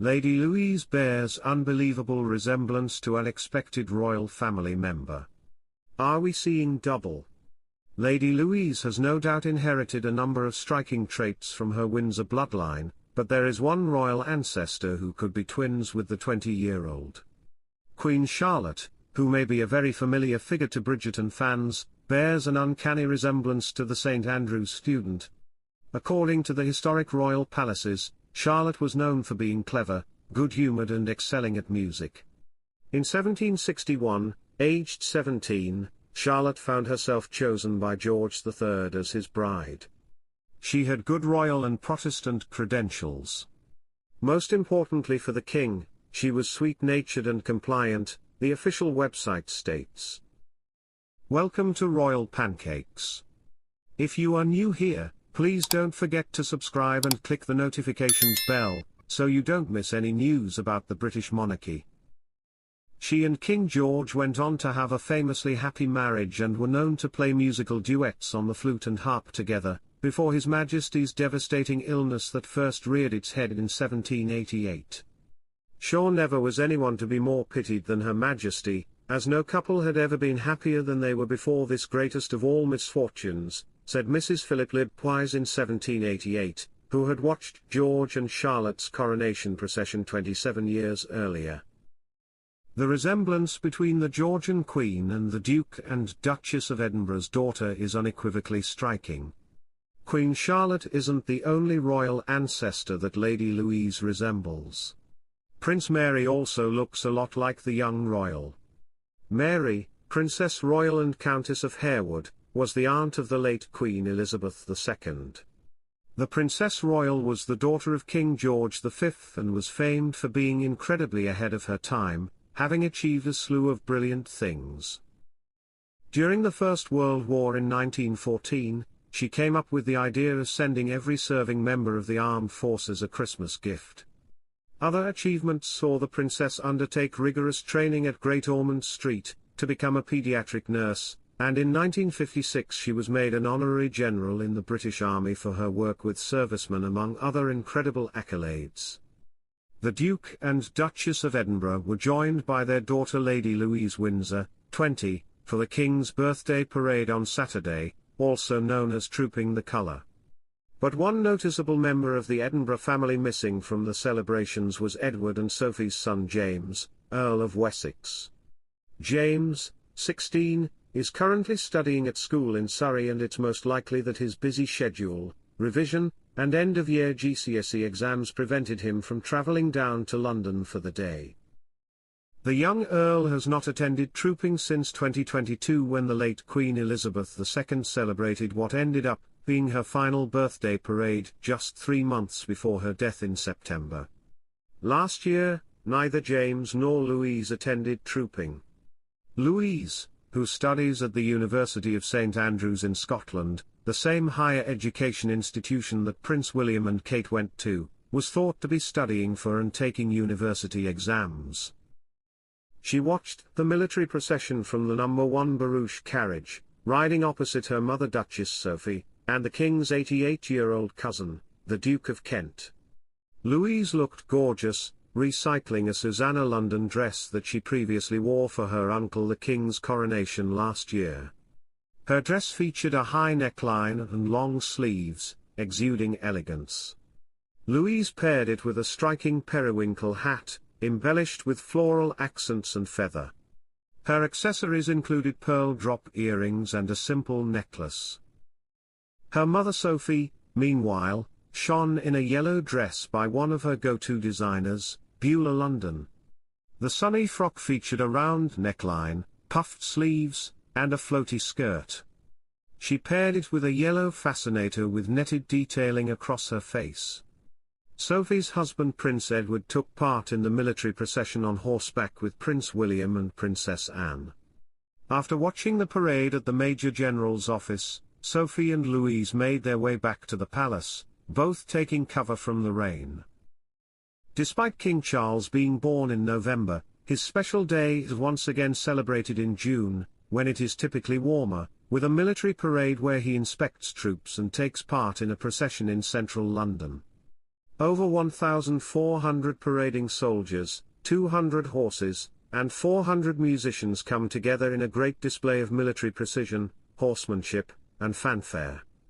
Lady Louise bears unbelievable resemblance to unexpected royal family member. Are we seeing double? Lady Louise has no doubt inherited a number of striking traits from her Windsor bloodline, but there is one royal ancestor who could be twins with the 20-year-old. Queen Charlotte, who may be a very familiar figure to Bridgerton fans, bears an uncanny resemblance to the St Andrew's student. According to the historic royal palaces, Charlotte was known for being clever, good-humoured and excelling at music. In 1761, aged 17, Charlotte found herself chosen by George III as his bride. She had good royal and Protestant credentials. Most importantly for the king, she was sweet-natured and compliant, the official website states. Welcome to Royal Pancakes. If you are new here, please don't forget to subscribe and click the notifications bell, so you don't miss any news about the British monarchy. She and King George went on to have a famously happy marriage and were known to play musical duets on the flute and harp together, before His Majesty's devastating illness that first reared its head in 1788. Sure, never was anyone to be more pitied than Her Majesty, as no couple had ever been happier than they were before this greatest of all misfortunes, said Mrs Philip Lybbe Poyse in 1788, who had watched George and Charlotte's coronation procession 27 years earlier. The resemblance between the Georgian Queen and the Duke and Duchess of Edinburgh's daughter is unequivocally striking. Queen Charlotte isn't the only royal ancestor that Lady Louise resembles. Prince Mary also looks a lot like the young royal. Mary, Princess Royal and Countess of Harewood, was the aunt of the late Queen Elizabeth II. The Princess Royal was the daughter of King George V and was famed for being incredibly ahead of her time, having achieved a slew of brilliant things. During the First World War in 1914, she came up with the idea of sending every serving member of the armed forces a Christmas gift. Other achievements saw the princess undertake rigorous training at Great Ormond Street, to become a pediatric nurse, and in 1956 she was made an honorary general in the British Army for her work with servicemen, among other incredible accolades. The Duke and Duchess of Edinburgh were joined by their daughter Lady Louise Windsor, 20, for the King's birthday parade on Saturday, also known as Trooping the Colour. But one noticeable member of the Edinburgh family missing from the celebrations was Edward and Sophie's son James, Earl of Wessex. James, 16, is currently studying at school in Surrey, and it's most likely that his busy schedule, revision, and end-of-year GCSE exams prevented him from travelling down to London for the day. The young Earl has not attended trooping since 2022, when the late Queen Elizabeth II celebrated what ended up being her final birthday parade just 3 months before her death in September. Last year, neither James nor Louise attended trooping. Louise, who studies at the University of St Andrews in Scotland, the same higher education institution that Prince William and Kate went to, was thought to be studying for and taking university exams. She watched the military procession from the No. 1 barouche carriage, riding opposite her mother Duchess Sophie, and the King's 88-year-old cousin, the Duke of Kent. Louise looked gorgeous, recycling a Susanna London dress that she previously wore for her uncle the King's coronation last year. Her dress featured a high neckline and long sleeves, exuding elegance. Louise paired it with a striking periwinkle hat, embellished with floral accents and feather. Her accessories included pearl drop earrings and a simple necklace. Her mother Sophie, meanwhile, shone in a yellow dress by one of her go-to designers, Beulah London. The sunny frock featured a round neckline, puffed sleeves, and a floaty skirt. She paired it with a yellow fascinator with netted detailing across her face. Sophie's husband Prince Edward took part in the military procession on horseback with Prince William and Princess Anne. After watching the parade at the Major General's office, Sophie and Louise made their way back to the palace, both taking cover from the rain. Despite King Charles being born in November, his special day is once again celebrated in June, when it is typically warmer, with a military parade where he inspects troops and takes part in a procession in central London. Over 1,400 parading soldiers, 200 horses, and 400 musicians come together in a great display of military precision, horsemanship, and fanfare.